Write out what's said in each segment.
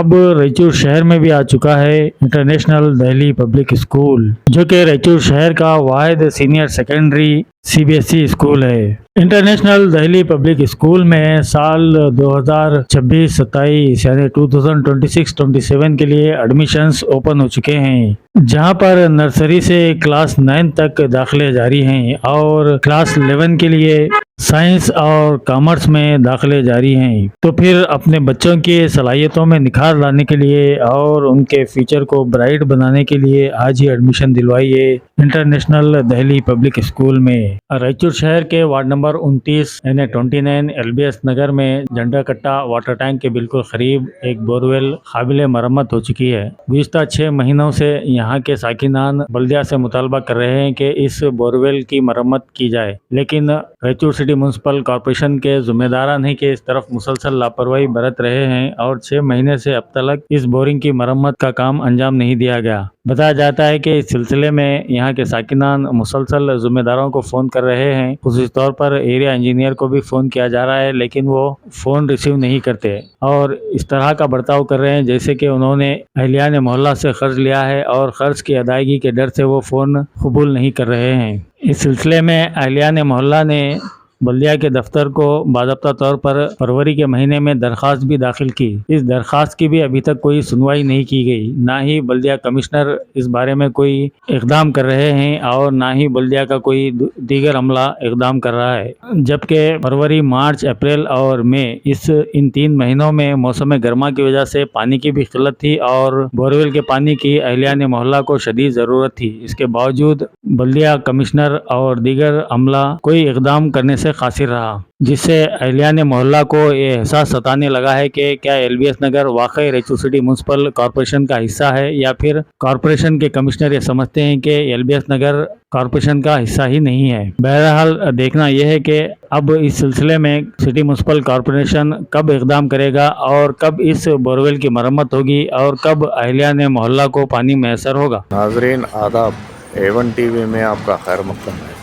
अब रायचूर शहर में भी आ चुका है इंटरनेशनल दिल्ली पब्लिक स्कूल, जो कि रायचूर शहर का वाहिद सीनियर सेकेंडरी सीबीएसई स्कूल है। इंटरनेशनल दिल्ली पब्लिक स्कूल में साल 2026-27 यानी 2026-27 के लिए एडमिशन्स ओपन हो चुके हैं, जहां पर नर्सरी से क्लास 9 तक दाखिले जारी हैं और क्लास 11 के लिए साइंस और कॉमर्स में दाखिले जारी हैं। तो फिर अपने बच्चों की सलाहियतों में निखार लाने के लिए और उनके फ्यूचर को ब्राइट बनाने के लिए आज ही एडमिशन दिलवाइए इंटरनेशनल दिल्ली पब्लिक स्कूल में। रायचूर शहर के वार्ड नंबर 29 यानी 29 एलबीएस नगर में झंडा कट्टा वाटर टैंक के बिल्कुल करीब एक बोरवेल काबिल मरम्मत हो चुकी है। गुज़िश्ता 6 महीनों से यहाँ के साकिनान बल्दिया से मुतालबा कर रहे हैं कि इस बोरवेल की मरम्मत की जाए, लेकिन रायचूर सिटी म्यूनसिपल कॉरपोरेशन के जिम्मेदारान ही के इस तरफ मुसलसल लापरवाही बरत रहे हैं और 6 महीने से अब तक इस बोरिंग की मरम्मत का काम अंजाम नहीं दिया गया। बताया जाता है कि इस सिलसिले में यहाँ के साकिनान मुसलसल जिम्मेदारों को फ़ोन कर रहे हैं। खुसूस तौर पर एरिया इंजीनियर को भी फ़ोन किया जा रहा है, लेकिन वो फ़ोन रिसीव नहीं करते और इस तरह का बर्ताव कर रहे हैं जैसे कि उन्होंने अहलियान मोहल्ला से कर्ज लिया है और कर्ज की अदायगी के डर से वो फ़ोन कबूल नहीं कर रहे हैं। इस सिलसिले में अहलियान मोहल्ला ने बल्दिया के दफ्तर को बाज़ाब्ता तौर पर फरवरी के महीने में दरख्वास्त भी दाखिल की। इस दरख्वास्त की भी अभी तक कोई सुनवाई नहीं की गई। ना ही बल्दिया कमिश्नर इस बारे में कोई इकदाम कर रहे हैं और ना ही बल्दिया का कोई दीगर अमला इकदाम कर रहा है, जबकि फरवरी, मार्च, अप्रैल और मई इन 3 महीनों में मौसम गर्मा की वजह से पानी की भी किल्लत थी और बोरवेल के पानी की अहलियान मोहल्ला को शदीद ज़रूरत थी। इसके बावजूद बल्दिया कमिश्नर और दीगर अमला कोई इकदाम करने से कासिर रहा, जिससे अहलियान मोहल्ला को ये एहसास सताने लगा है कि क्या एलबीएस नगर वाकई रायचूर सिटी म्यूनसिपल कॉरपोरेशन का हिस्सा है या फिर कॉरपोरेशन के कमिश्नर ये समझते हैं कि एलबीएस नगर कॉरपोरेशन का हिस्सा ही नहीं है। बहरहाल देखना यह है कि अब इस सिलसिले में सिटी म्यूनसिपल कॉरपोरेशन कब इकदाम करेगा और कब इस बोरवेल की मरम्मत होगी और कब अहलियान मोहल्ला को पानी मैसर होगा। नाजरीन आदाब, A1 टीवी में आपका खैर मक़दम है।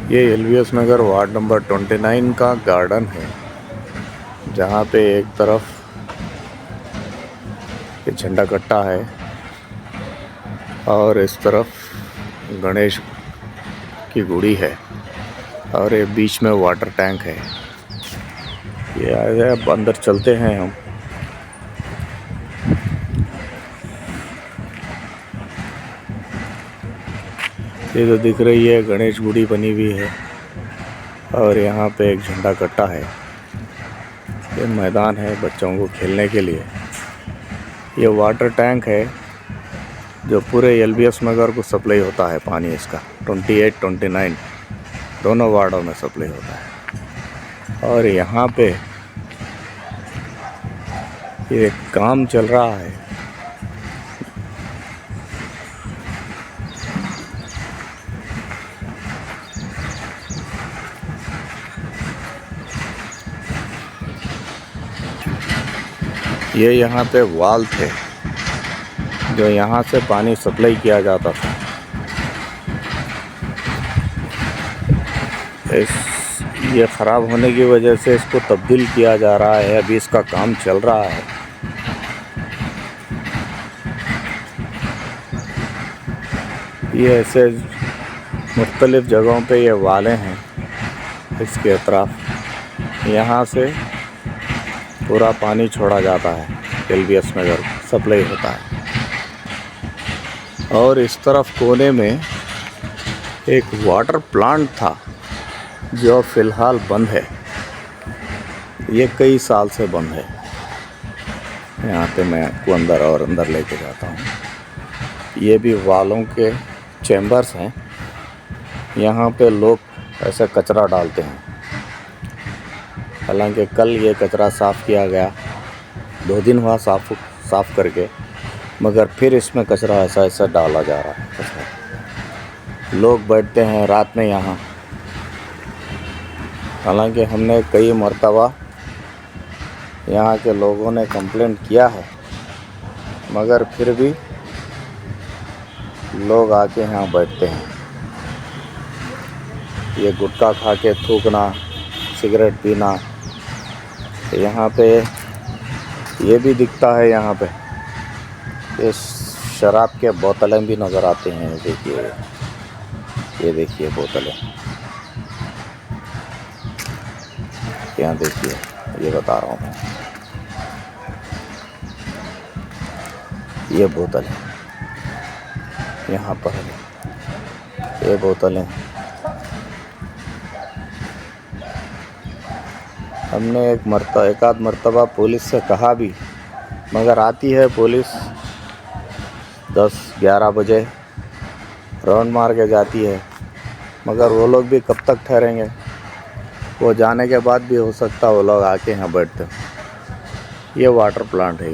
ये एलबीएस नगर वार्ड नंबर 29 का गार्डन है, जहाँ पे एक तरफ ये झंडा कट्टा है और इस तरफ गणेश की गुड़ी है और ये बीच में वाटर टैंक है। ये आगे अब अंदर चलते हैं हम। ये जो दिख रही है गणेश गुड़ी बनी हुई है और यहाँ पे एक झंडा कट्टा है। ये मैदान है बच्चों को खेलने के लिए। ये वाटर टैंक है जो पूरे एलबीएस नगर को सप्लाई होता है पानी। इसका 28, 29 दोनों वार्डों में सप्लाई होता है और यहाँ पे ये काम चल रहा है। ये यहाँ पे वाल थे जो यहाँ से पानी सप्लाई किया जाता था। ये ख़राब होने की वजह से इसको तब्दील किया जा रहा है। अभी इसका काम चल रहा है। ये ऐसे मुख्तलिफ़ जगहों पे ये वाले हैं इसके अतराफ़। यहाँ से पूरा पानी छोड़ा जाता है, एलबीएस नगर सप्लाई होता है। और इस तरफ कोने में एक वाटर प्लांट था जो फ़िलहाल बंद है। ये कई साल से बंद है। यहाँ पे मैं आपको अंदर लेके जाता हूँ। ये भी वालों के चैम्बर्स हैं। यहाँ पे लोग ऐसे कचरा डालते हैं। हालांकि कल ये कचरा साफ़ किया गया, 2 दिन हुआ साफ़ करके, मगर फिर इसमें कचरा ऐसा डाला जा रहा है। कचरा लोग बैठते हैं रात में यहाँ। हालांकि हमने कई मर्तबा यहाँ के लोगों ने कंप्लेंट किया है, मगर फिर भी लोग आके यहाँ बैठते हैं। ये गुटखा खा के थूकना, सिगरेट पीना, यहाँ पे ये भी दिखता है। यहाँ पे ये शराब के बोतलें भी नज़र आते हैं। देखिए, ये देखिए बोतलें, यहाँ देखिए, ये बता रहा हूँ मैं, ये बोतलें यहाँ पर है, ये बोतलें। हमने एक आध मर्तबा पुलिस से कहा भी, मगर आती है पुलिस 10-11 बजे, राउंड मार के जाती है, मगर वो लोग भी कब तक ठहरेंगे? वो जाने के बाद भी हो सकता है वो लोग आके यहाँ बैठते हो। ये वाटर प्लांट है,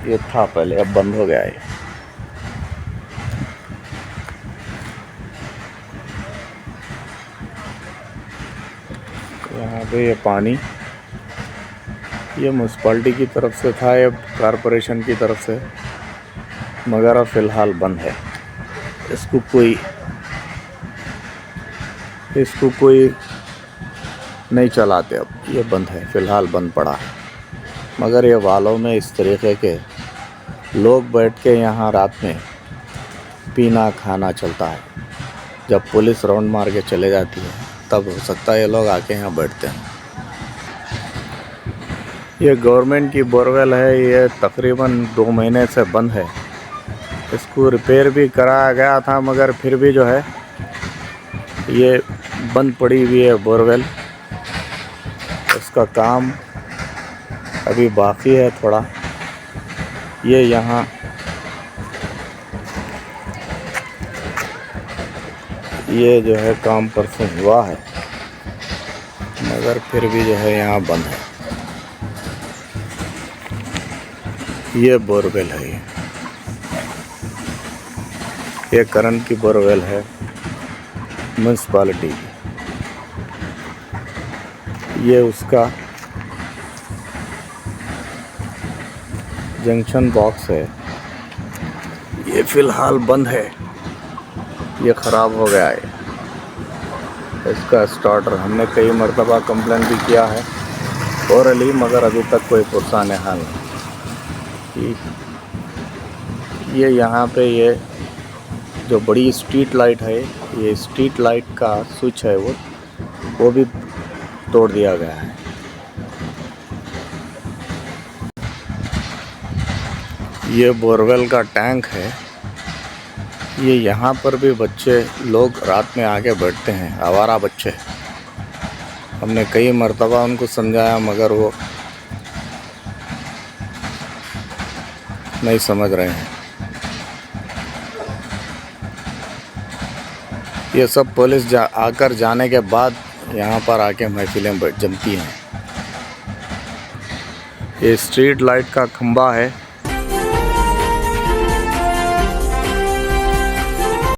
ये था पहले, अब बंद हो गया है। यहाँ पे ये पानी, ये म्यूनसिपाल्टी की तरफ से था या कॉरपोरेशन की तरफ से, मगर अब फ़िलहाल बंद है। इसको कोई नहीं चलाते अब, ये बंद है, फ़िलहाल बंद पड़ा है। मगर ये वालों में इस तरीके के लोग बैठ के यहाँ रात में पीना खाना चलता है। जब पुलिस राउंड मार के चले जाती है तब हो सकता है ये लोग आके यहाँ बैठते हैं। ये गवर्नमेंट की बोरवेल है, ये तकरीबन 2 महीने से बंद है। इसको रिपेयर भी कराया गया था, मगर फिर भी जो है ये बंद पड़ी हुई है बोरवेल। इसका काम अभी बाकी है थोड़ा। ये यहाँ ये जो है काम परसों हुआ है, मगर फिर भी जो है यहाँ बंद है। ये बोरवेल है, ये करंट की बोरवेल है म्यूनसिपालिटी की। ये उसका जंक्शन बॉक्स है, ये फ़िलहाल बंद है, ये ख़राब हो गया है। इसका स्टार्टर हमने कई मरतबा कंप्लेन भी किया है ओरली, मगर अभी तक कोई पुरसान हाल नहीं। ये यहाँ पे ये जो बड़ी स्ट्रीट लाइट है, ये स्ट्रीट लाइट का स्विच है, वो भी तोड़ दिया गया है। ये बोरवेल का टैंक है। ये यहाँ पर भी बच्चे लोग रात में आके बैठते हैं, आवारा बच्चे। हमने कई मर्तबा उनको समझाया, मगर वो नहीं समझ रहे हैं। ये सब पुलिस आकर जाने के बाद यहाँ पर आके महफिलें जमती हैं। ये स्ट्रीट लाइट का खंभा है।